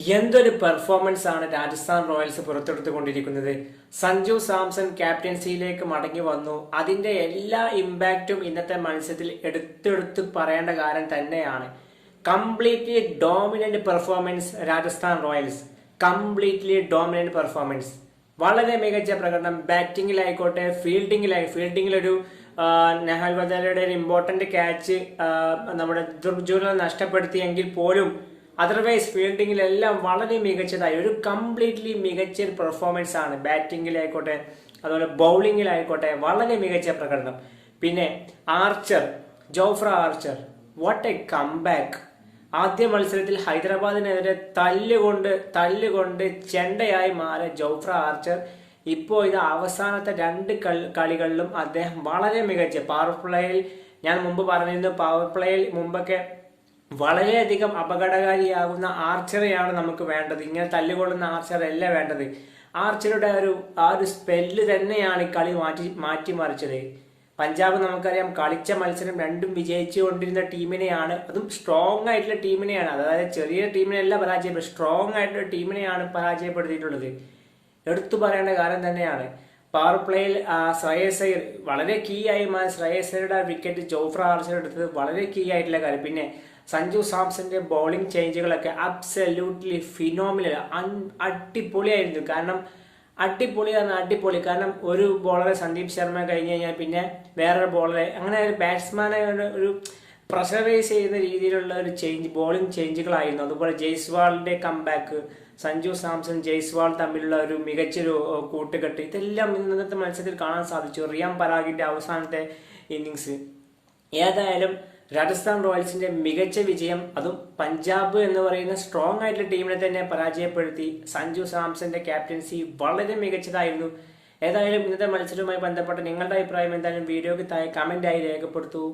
എന്തൊരു പെർഫോമൻസ് ആണ് രാജസ്ഥാൻ റോയൽസ് പുറത്തെടുത്തുകൊണ്ടിരിക്കുന്നത്. സഞ്ജു സാംസൺ ക്യാപ്റ്റൻസിയിലേക്ക് മടങ്ങി വന്നു. അതിന്റെ എല്ലാ ഇമ്പാക്റ്റും ഇന്നത്തെ മത്സരത്തിൽ എടുത്തെടുത്ത് പറയേണ്ട കാര്യം തന്നെയാണ്. Completely dominant performance Rajasthan Royals. Completely dominant performance. വളരെ മികച്ച പ്രകടനം. ബാറ്റിംഗിലായിക്കോട്ടെ, ഫീൽഡിങ്ങിലൊരു നെഹാൽ വദാലയുടെ ഒരു ഇമ്പോർട്ടന്റ് ക്യാച്ച് നമ്മുടെ ദുർജുനെ നഷ്ടപ്പെടുത്തിയെങ്കിൽ പോലും അതർവൈസ് ഫീൽഡിങ്ങിലെല്ലാം വളരെ മികച്ചതായി ഒരു കംപ്ലീറ്റ്ലി മികച്ച പെർഫോമൻസ് ആണ്. ബാറ്റിംഗിലായിക്കോട്ടെ, അതുപോലെ ബൗളിങ്ങിലായിക്കോട്ടെ വളരെ മികച്ച പ്രകടനം. പിന്നെ Jofra archer, what A comeback. ആദ്യ മത്സരത്തിൽ ഹൈദരാബാദിനെതിരെ തല്ലുകൊണ്ട് ചെണ്ടയായി മാറിയ ജോഫ്ര ആർച്ചർ ഇപ്പോൾ ഇത് അവസാനത്തെ രണ്ട് കളികളിലും അദ്ദേഹം വളരെ മികച്ച പവർ പ്ലേയിൽ, ഞാൻ മുമ്പ് പറഞ്ഞിരുന്നു, പവർ പ്ലേയിൽ മുമ്പൊക്കെ വളരെയധികം അപകടകാരിയാകുന്ന ആർച്ചറെയാണ് നമുക്ക് വേണ്ടത്. ഇങ്ങനെ തല്ലുകൊള്ളുന്ന ആർച്ചർ അല്ല വേണ്ടത്. ആർച്ചറുടെ ആ ഒരു സ്പെല്ല് തന്നെയാണ് ഈ കളി മാറ്റിമറിച്ചത്. പഞ്ചാബ് നമുക്കറിയാം, കളിച്ച മത്സരം രണ്ടും വിജയിച്ചുകൊണ്ടിരുന്ന ടീമിനെയാണ്, അതും സ്ട്രോങ് ആയിട്ടുള്ള ടീമിനെയാണ്, അതായത് ചെറിയ ടീമിനെയല്ല പരാജയപ്പെടുന്നത്, സ്ട്രോങ് ആയിട്ടുള്ള ടീമിനെയാണ് പരാജയപ്പെടുത്തിയിട്ടുള്ളത്. എടുത്തു പറയേണ്ട കാര്യം തന്നെയാണ്. പവർ പ്ലേയിൽ ശ്രേയസ് അയ്യർ വളരെ കീ ആയി മാറി. ശ്രേയസ് അയ്യരുടെ വിക്കറ്റ് ജോഫ്ര ആർച്ചർ എടുത്തത് വളരെ കീ ആയിട്ടുള്ള കാര്യം. പിന്നെ സഞ്ജു സാംസന്റെ ബൗളിംഗ് ചേഞ്ചുകളൊക്കെ അബ്സല്യൂട്ട്ലി ഫിനോമിനൽ, അടിപൊളിയായിരുന്നു. അടിപൊളി. കാരണം ഒരു ബോളറെ സന്ദീപ് ശർമ്മ കഴിഞ്ഞ് കഴിഞ്ഞാൽ പിന്നെ വേറൊരു ബോളറെ, അങ്ങനെ ഒരു ബാറ്റ്സ്മാനെ ഒരു പ്രഷറൈസ് ചെയ്യുന്ന രീതിയിലുള്ള ഒരു ബോളിംഗ് ചേഞ്ചുകളായിരുന്നു. അതുപോലെ ജയ്സ്വാളിന്റെ കംബാക്ക്, സഞ്ജു സാംസൺ ജയ്സ്വാൾ തമ്മിലുള്ള ഒരു മികച്ചൊരു കൂട്ടുകെട്ട്, ഇതെല്ലാം ഇന്നത്തെ മത്സരത്തിൽ കാണാൻ സാധിച്ചു. റിയാൻ പരാഗിന്റെ അവസാനത്തെ ഇന്നിങ്സ്. ഏതായാലും രാജസ്ഥാൻ റോയൽസിന്റെ മികച്ച വിജയം, അതും പഞ്ചാബ് എന്ന് പറയുന്ന സ്ട്രോങ് ആയിട്ടുള്ള ടീമിനെ തന്നെ പരാജയപ്പെടുത്തി. സഞ്ജു സാംസന്റെ ക്യാപ്റ്റൻസി വളരെ മികച്ചതായിരുന്നു. ഏതായാലും ഇന്നത്തെ മത്സരവുമായി ബന്ധപ്പെട്ട് നിങ്ങളുടെ അഭിപ്രായം എന്തായാലും വീഡിയോക്ക് താഴെ കമന്റ് ആയി രേഖപ്പെടുത്തൂ.